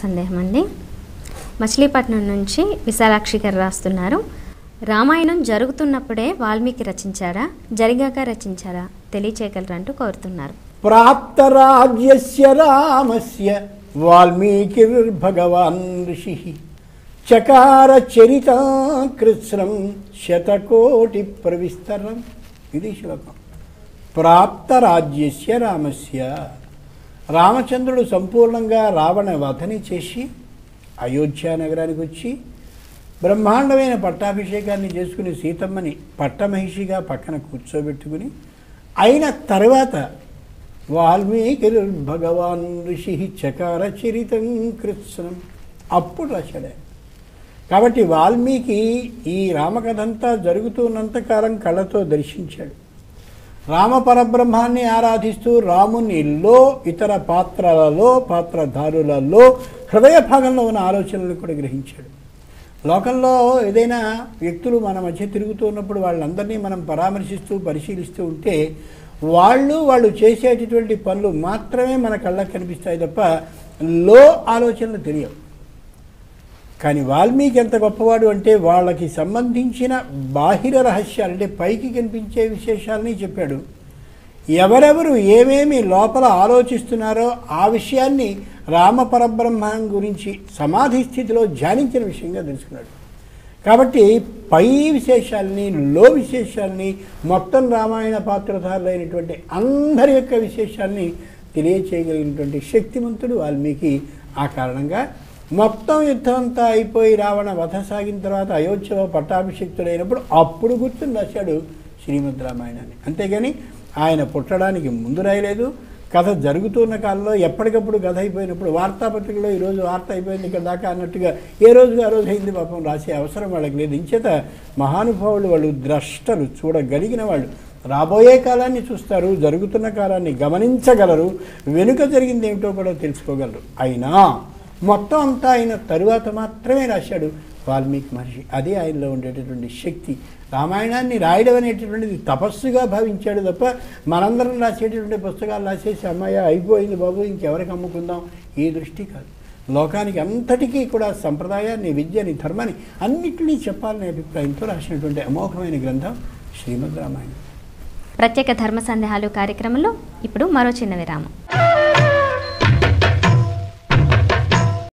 సందేహం అండి. మచిలీపట్నం నుంచి విశాలాక్షి గారు రాస్తున్నారు. రామాయణం జరుగుతున్నప్పుడే వాల్మీకి రచించారా, జరిగాక రచించారా తెలియచేయగలరంటూ కోరుతున్నారు. ప్రాప్తరాజ్యస్య రామస్య వాల్మీకిర్భగవాన్ ఋషిః చకార చరితాకృత్స్నం శతకోటి ప్రవిస్తరం. ఇది శ్లోకం. ప్రాప్తరాజ్యస్య రామస్య, రామచంద్రుడు సంపూర్ణంగా రావణ వధని చేసి అయోధ్య నగరానికి వచ్చి బ్రహ్మాండమైన పట్టాభిషేకాన్ని చేసుకుని సీతమ్మని పట్టమహిషిగా పక్కన కూర్చోబెట్టుకుని అయిన తర్వాత వాల్మీకి భగవాన్ ఋషి చకార చరితం కృత్స్నం అప్పుడు రాశాడు. కాబట్టి వాల్మీకి ఈ రామకథంతా జరుగుతున్నంతకాలం కళ్ళతో దర్శించాడు. రామ పరబ్రహ్మాన్ని ఆరాధిస్తూ రామునిలో ఇతర పాత్రలలో పాత్రధారులలో హృదయ భాగంలో ఉన్న ఆలోచనలను కూడా గ్రహించాడు. లోకంలో ఏదైనా వ్యక్తులు మన మధ్య తిరుగుతూ ఉన్నప్పుడు వాళ్ళందరినీ మనం పరామర్శిస్తూ పరిశీలిస్తూ ఉంటే వాళ్ళు చేసేటటువంటి పనులు మాత్రమే మన కళ్ళకు కనిపిస్తాయి తప్ప లో ఆలోచనలు తెలియవు. కానీ వాల్మీకి ఎంత గొప్పవాడు అంటే వాళ్ళకి సంబంధించిన బాహిర రహస్యాలు అంటే పైకి కనిపించే విశేషాలని చెప్పాడు. ఎవరెవరు ఏమేమి లోపల ఆలోచిస్తున్నారో ఆ విషయాన్ని రామ పరబ్రహ్మం గురించి సమాధి స్థితిలో ధ్యానించిన విషయంగా తెలుసుకున్నాడు. కాబట్టి పై విశేషాలని లో విశేషాలని మొత్తం రామాయణ పాత్రధారులైనటువంటి అందరి యొక్క విశేషాలని తెలియచేయగలిగినటువంటి శక్తిమంతుడు వాల్మీకి. ఆ కారణంగా మొత్తం యుద్ధం అంతా అయిపోయి రావణ వధ సాగిన తర్వాత అయోధ్యలో పట్టాభిషిక్తుడైనప్పుడు అప్పుడు గుర్తుని రాశాడు శ్రీమద్ రామాయణాన్ని. అంతేగాని ఆయన పుట్టడానికి ముందు రాయలేదు. కథ జరుగుతున్న కాలంలో ఎప్పటికప్పుడు కథ అయిపోయినప్పుడు వార్తాపత్రికలో ఈరోజు వార్త అయిపోయింది ఇక్కడ దాకా అన్నట్టుగా ఏ రోజుగా ఆ రోజు అయింది పాపం రాసే అవసరం వాళ్ళకి లేదు. ఇంచేత మహానుభావులు వాళ్ళు ద్రష్టలు, చూడగలిగిన వాళ్ళు రాబోయే కాలాన్ని చూస్తారు, జరుగుతున్న కాలాన్ని గమనించగలరు, వెనుక జరిగింది ఏమిటో కూడా తెలుసుకోగలరు. అయినా మొత్తం అంతా అయిన తరువాత మాత్రమే రాశాడు వాల్మీకి మహర్షి. అదే ఆయనలో ఉండేటటువంటి శక్తి. రామాయణాన్ని రాయడం అనేటటువంటిది తపస్సుగా భావించాడు తప్ప మనందరం రాసేటటువంటి పుస్తకాలు రాసేసి అమ్మాయి అయిపోయింది బాబు ఇంకెవరికి అమ్ముకుందాం ఈ దృష్టి కాదు. లోకానికి అంతటికీ కూడా సంప్రదాయాన్ని, విద్యని, ధర్మాన్ని అన్నింటినీ చెప్పాలనే అభిప్రాయంతో రాసినటువంటి అమోఘమైన గ్రంథం శ్రీమద్ రామాయణం. ప్రత్యేక ధర్మ సందేహాలు కార్యక్రమంలో ఇప్పుడు మరో చిన్న విరామం.